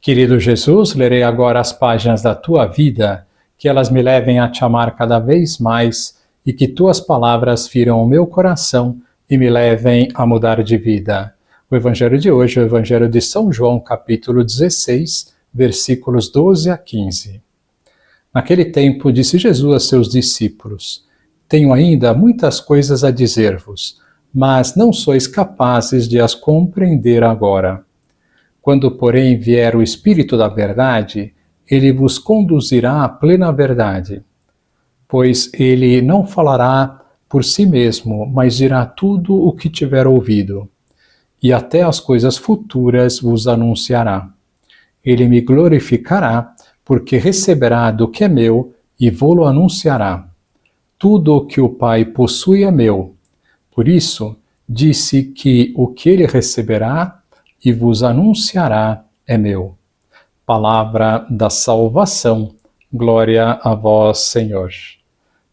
Querido Jesus, lerei agora as páginas da tua vida, que elas me levem a te amar cada vez mais e que tuas palavras firam o meu coração e me levem a mudar de vida. O evangelho de hoje é o evangelho de São João, capítulo 16, versículos 12 a 15. Naquele tempo, disse Jesus a seus discípulos: Tenho ainda muitas coisas a dizer-vos, mas não sois capazes de as compreender agora. Quando, porém, vier o Espírito da verdade, ele vos conduzirá à plena verdade. Pois ele não falará por si mesmo, mas dirá tudo o que tiver ouvido. E até as coisas futuras vos anunciará. Ele me glorificará, porque receberá do que é meu e vô-lo anunciará. Tudo o que o Pai possui é meu. Por isso, disse que o que ele receberá e vos anunciará é meu. Palavra da salvação. Glória a vós, Senhor.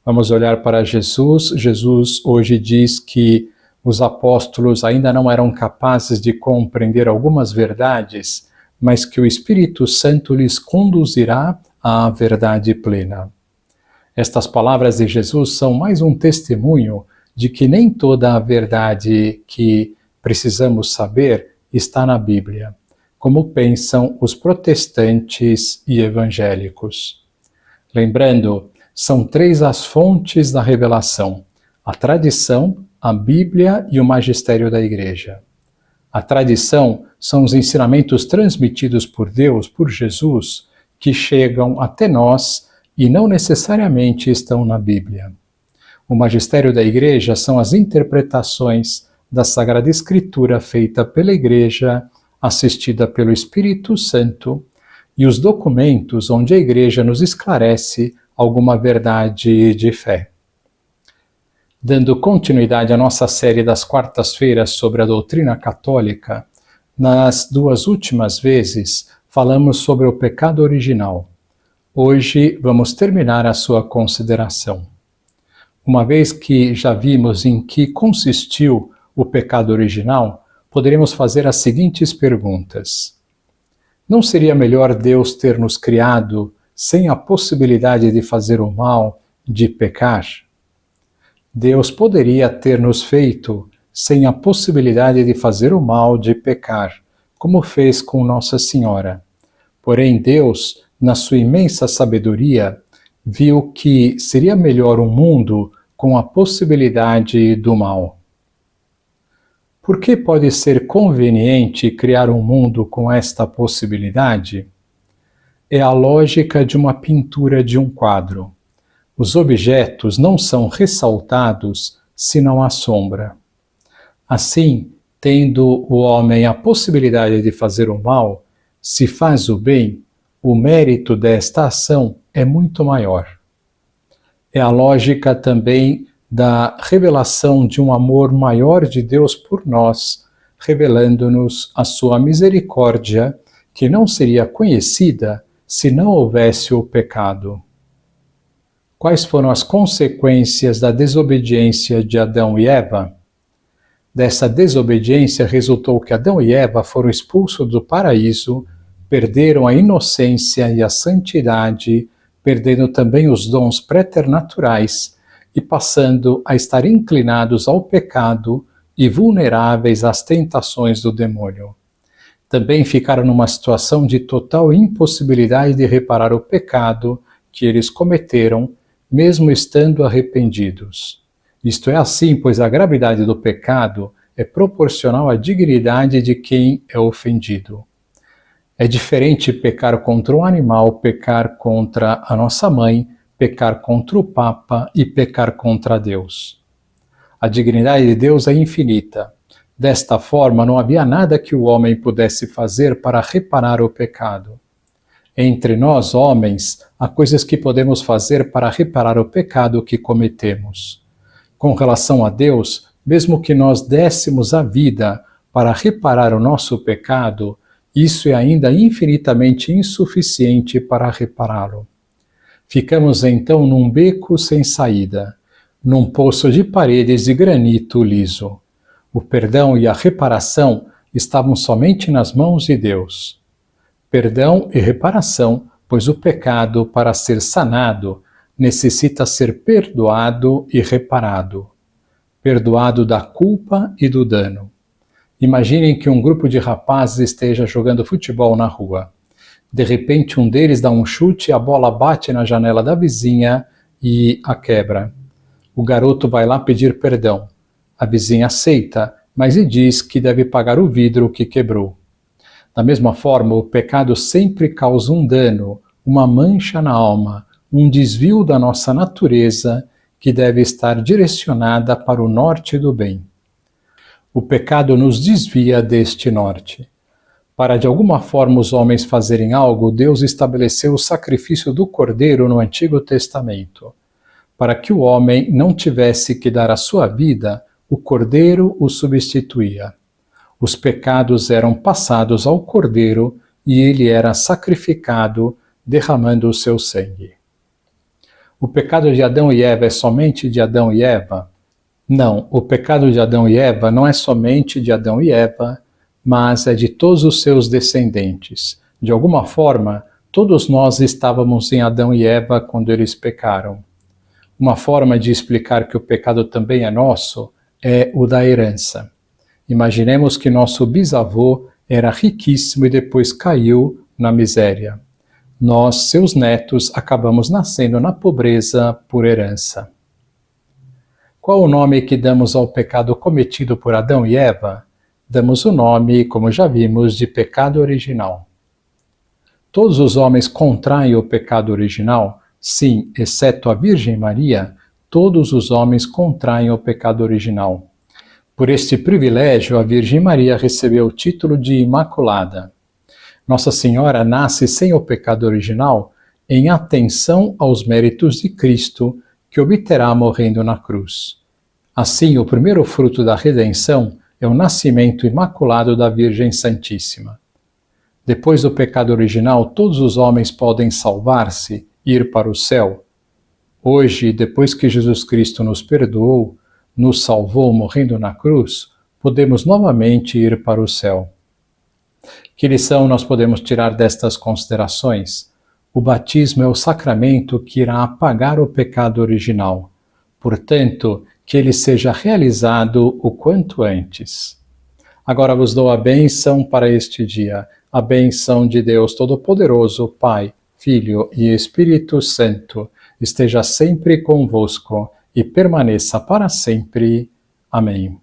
Vamos olhar para Jesus. Jesus hoje diz que os apóstolos ainda não eram capazes de compreender algumas verdades, mas que o Espírito Santo lhes conduzirá à verdade plena. Estas palavras de Jesus são mais um testemunho de que nem toda a verdade que precisamos saber está na Bíblia, como pensam os protestantes e evangélicos. Lembrando, são três as fontes da revelação: a tradição, a Bíblia e o magistério da Igreja. A tradição são os ensinamentos transmitidos por Deus, por Jesus, que chegam até nós e não necessariamente estão na Bíblia. O magistério da Igreja são as interpretações da Sagrada Escritura feita pela Igreja, assistida pelo Espírito Santo, e os documentos onde a Igreja nos esclarece alguma verdade de fé. Dando continuidade à nossa série das quartas-feiras sobre a doutrina católica, nas duas últimas vezes falamos sobre o pecado original. Hoje vamos terminar a sua consideração. Uma vez que já vimos em que consistiu o pecado original, poderemos fazer as seguintes perguntas. Não seria melhor Deus ter nos criado sem a possibilidade de fazer o mal, de pecar? Deus poderia ter nos feito sem a possibilidade de fazer o mal, de pecar, como fez com Nossa Senhora. Porém, Deus, na sua imensa sabedoria, viu que seria melhor um mundo com a possibilidade do mal. Por que pode ser conveniente criar um mundo com esta possibilidade? É a lógica de uma pintura de um quadro. Os objetos não são ressaltados se não há sombra. Assim, tendo o homem a possibilidade de fazer o mal, se faz o bem, o mérito desta ação é muito maior. É a lógica também da revelação de um amor maior de Deus por nós, revelando-nos a sua misericórdia, que não seria conhecida se não houvesse o pecado. Quais foram as consequências da desobediência de Adão e Eva? Dessa desobediência resultou que Adão e Eva foram expulsos do paraíso, perderam a inocência e a santidade, perdendo também os dons preternaturais, e passando a estar inclinados ao pecado e vulneráveis às tentações do demônio. Também ficaram numa situação de total impossibilidade de reparar o pecado que eles cometeram, mesmo estando arrependidos. Isto é assim, pois a gravidade do pecado é proporcional à dignidade de quem é ofendido. É diferente pecar contra um animal, pecar contra a nossa mãe, pecar contra o Papa e pecar contra Deus. A dignidade de Deus é infinita. Desta forma, não havia nada que o homem pudesse fazer para reparar o pecado. Entre nós, homens, há coisas que podemos fazer para reparar o pecado que cometemos. Com relação a Deus, mesmo que nós dessemos a vida para reparar o nosso pecado, isso é ainda infinitamente insuficiente para repará-lo. Ficamos então num beco sem saída, num poço de paredes de granito liso. O perdão e a reparação estavam somente nas mãos de Deus. Perdão e reparação, pois o pecado, para ser sanado, necessita ser perdoado e reparado. Perdoado da culpa e do dano. Imaginem que um grupo de rapazes esteja jogando futebol na rua. De repente, um deles dá um chute e a bola bate na janela da vizinha e a quebra. O garoto vai lá pedir perdão. A vizinha aceita, mas lhe diz que deve pagar o vidro que quebrou. Da mesma forma, o pecado sempre causa um dano, uma mancha na alma, um desvio da nossa natureza que deve estar direcionada para o norte do bem. O pecado nos desvia deste norte. Para de alguma forma os homens fazerem algo, Deus estabeleceu o sacrifício do Cordeiro no Antigo Testamento. Para que o homem não tivesse que dar a sua vida, o Cordeiro o substituía. Os pecados eram passados ao Cordeiro e ele era sacrificado, derramando o seu sangue. O pecado de Adão e Eva é somente de Adão e Eva? Não, o pecado de Adão e Eva não é somente de Adão e Eva, mas é de todos os seus descendentes. De alguma forma, todos nós estávamos em Adão e Eva quando eles pecaram. Uma forma de explicar que o pecado também é nosso é o da herança. Imaginemos que nosso bisavô era riquíssimo e depois caiu na miséria. Nós, seus netos, acabamos nascendo na pobreza por herança. Qual o nome que damos ao pecado cometido por Adão e Eva? Damos o nome, como já vimos, de pecado original. Todos os homens contraem o pecado original? Sim, exceto a Virgem Maria, todos os homens contraem o pecado original. Por este privilégio, a Virgem Maria recebeu o título de Imaculada. Nossa Senhora nasce sem o pecado original em atenção aos méritos de Cristo, que obterá morrendo na cruz. Assim, o primeiro fruto da redenção é o nascimento imaculado da Virgem Santíssima. Depois do pecado original, todos os homens podem salvar-se e ir para o céu. Hoje, depois que Jesus Cristo nos perdoou, nos salvou morrendo na cruz, podemos novamente ir para o céu. Que lição nós podemos tirar destas considerações? O batismo é o sacramento que irá apagar o pecado original. Portanto, que ele seja realizado o quanto antes. Agora vos dou a bênção para este dia, a bênção de Deus Todo-Poderoso, Pai, Filho e Espírito Santo, esteja sempre convosco e permaneça para sempre. Amém.